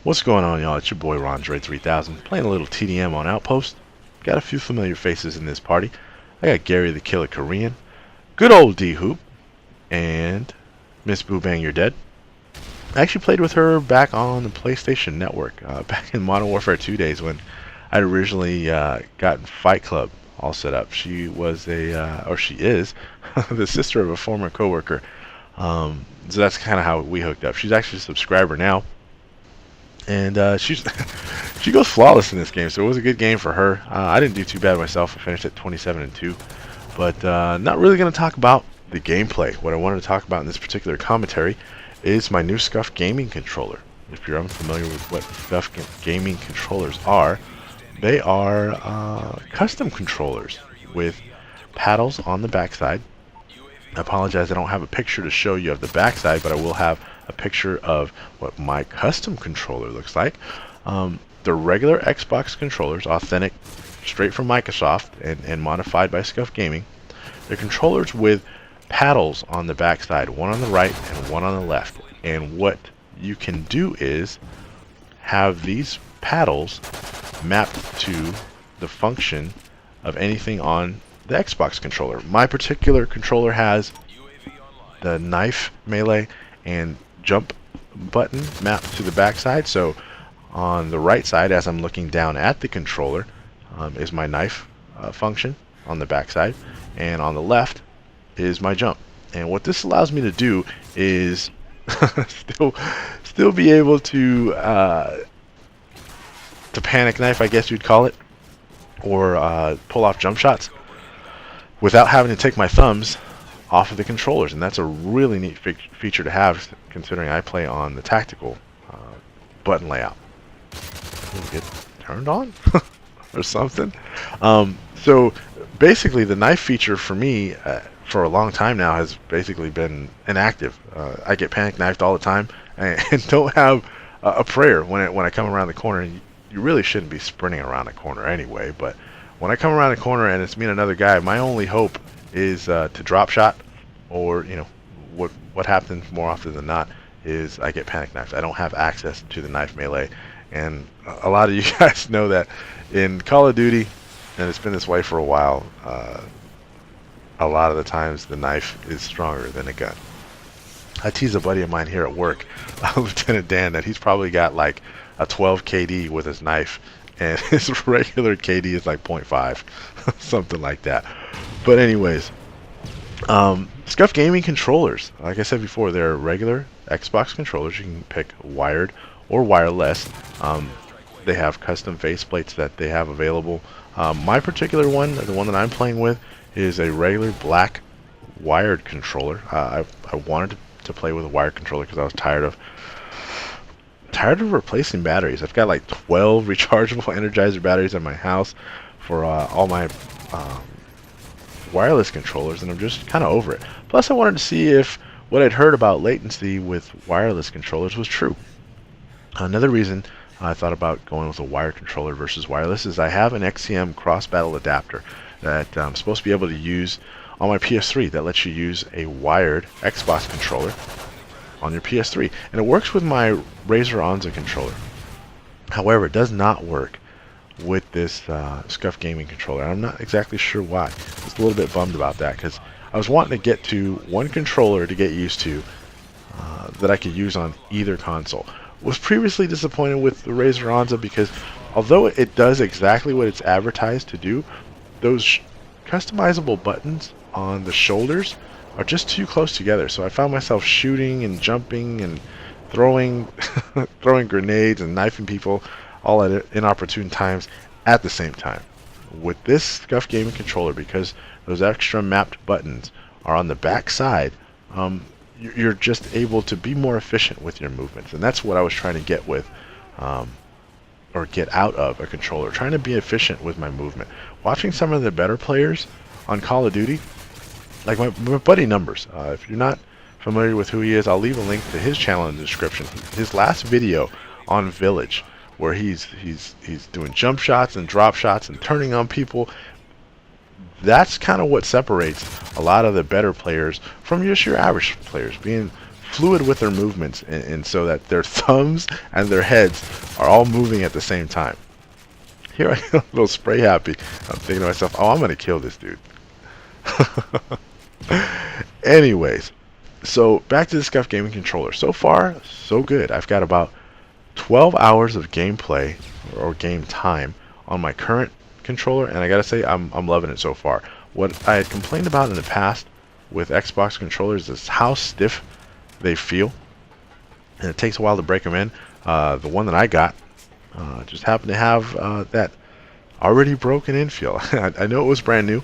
What's going on, y'all? It's your boy Rondre3000 playing a little TDM on Outpost. Got a few familiar faces in this party. I got Gary the Killer Korean, good old D Hoop, and Miss Boo Bang You're Dead. I actually played with her back on the PlayStation Network, back in Modern Warfare 2 days when I'd originally gotten Fight Club all set up. She was or she is, the sister of a former coworker. So that's kind of how we hooked up. She's actually a subscriber now. And she goes flawless in this game, so it was a good game for her. I didn't do too bad myself. I finished at 27-2, but not really going to talk about the gameplay. What I wanted to talk about in this particular commentary is my new Scuf gaming controller. If you're unfamiliar with what Scuf gaming controllers are, they are custom controllers with paddles on the backside. I apologize, I don't have a picture to show you of the backside, but I will have a picture of what my custom controller looks like. The regular Xbox controllers, authentic, straight from Microsoft and modified by Scuf Gaming. They're controllers with paddles on the backside, one on the right and one on the left. And what you can do is have these paddles mapped to the function of anything on the Xbox controller. My particular controller has the knife, melee, and jump button mapped to the backside. So on the right side, as I'm looking down at the controller, is my knife function on the backside, and on the left is my jump. And what this allows me to do is still be able to panic knife, I guess you'd call it, or pull off jump shots without having to take my thumbs off of the controllers. And that's a really neat feature to have, considering I play on the tactical button layout. Get turned on or something. So basically the knife feature for me for a long time now has basically been inactive. I get panic knifed all the time and don't have a prayer when I come around the corner. You really shouldn't be sprinting around a corner anyway, but when I come around a corner and it's me and another guy, my only hope is to drop shot, or what happens more often than not is I get panic knifed. I don't have access to the knife melee, and a lot of you guys know that in Call of Duty, and it's been this way for a while, a lot of the times the knife is stronger than a gun. I tease a buddy of mine here at work, Lieutenant Dan, that he's probably got like a 12 KD with his knife, and his regular KD is like 0.5, something like that. But anyways, Scuf gaming controllers, like I said before, they're regular Xbox controllers. You can pick wired or wireless. They have custom faceplates that they have available. My particular one, the one that I'm playing with, is a regular black wired controller. I wanted to play with a wired controller because I was tired of replacing batteries. I've got like 12 rechargeable Energizer batteries in my house for all my wireless controllers, and I'm just kind of over it. Plus, I wanted to see if what I'd heard about latency with wireless controllers was true. Another reason I thought about going with a wired controller versus wireless is I have an XCM cross battle adapter that I'm supposed to be able to use on my PS3 that lets you use a wired Xbox controller on your PS3, and it works with my Razer Onza controller. However, it does not work with this Scuf gaming controller. I'm not exactly sure why. Just a little bit bummed about that, because I was wanting to get to one controller to get used to that I could use on either console. Was previously disappointed with the Razer Onza because although it does exactly what it's advertised to do, those customizable buttons on the shoulders are just too close together. So I found myself shooting and jumping and throwing throwing grenades and knifing people all at inopportune times at the same time. With this Scuf gaming controller, because those extra mapped buttons are on the back side, you're just able to be more efficient with your movements, and that's what I was trying to get with or get out of a controller, trying to be efficient with my movement. Watching some of the better players on Call of Duty, like my buddy Numbers, if you're not familiar with who he is, I'll leave a link to his channel in the description. His last video on Village, where he's doing jump shots and drop shots and turning on people, that's kind of what separates a lot of the better players from just your average players, being fluid with their movements, and so that their thumbs and their heads are all moving at the same time. Here I am, a little spray happy. I'm thinking to myself, oh, I'm gonna kill this dude. Anyways, so back to the Scuf gaming controller. So far, so good. I've got about 12 hours of gameplay or game time on my current controller, and I gotta say I'm loving it so far. What I had complained about in the past with Xbox controllers is how stiff they feel, and it takes a while to break them in. The one that I got just happened to have that already broken in feel. I know it was brand new,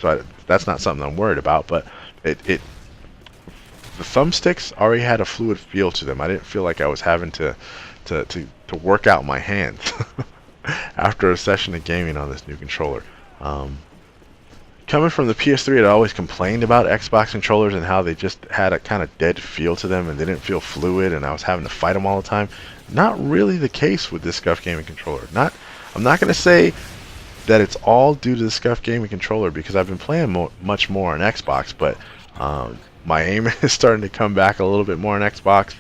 so that's not something I'm worried about, but the thumbsticks already had a fluid feel to them. I didn't feel like I was having to work out my hands after a session of gaming on this new controller. Coming from the PS3, I'd always complained about Xbox controllers and how they just had a kind of dead feel to them and they didn't feel fluid, and I was having to fight them all the time. Not really the case with this Scuf gaming controller. I'm not going to say that it's all due to the Scuf gaming controller, because I've been playing much more on Xbox, but my aim is starting to come back a little bit more on Xbox.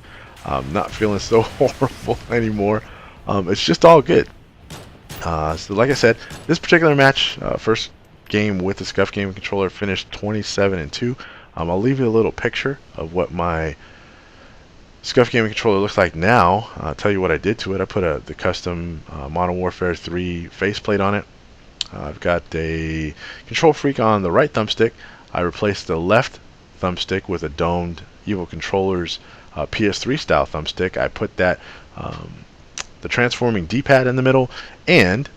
I'm not feeling so horrible anymore. It's just all good. So like I said, this particular match, first game with the Scuf gaming controller, finished 27-2. I'll leave you a little picture of what my Scuf gaming controller looks like now. I'll tell you what I did to it. I put the custom Modern Warfare 3 faceplate on it. I've got a Control Freak on the right thumbstick. I replaced the left thumbstick with a domed Evil Controllers PS3 style thumbstick. I put that the transforming D-pad in the middle, and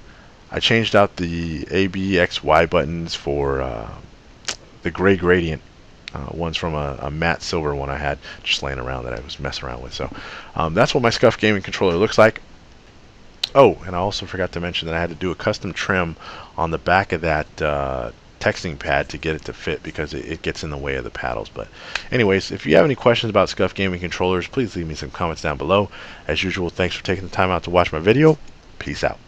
I changed out the A, B, X, Y buttons for the gray gradient ones from a matte silver one I had just laying around that I was messing around with. So that's what my Scuf gaming controller looks like. Oh, and I also forgot to mention that I had to do a custom trim on the back of that texting pad to get it to fit, because it gets in the way of the paddles. But anyways, if you have any questions about Scuf gaming controllers, please leave me some comments down below. As usual, thanks for taking the time out to watch my video. Peace out.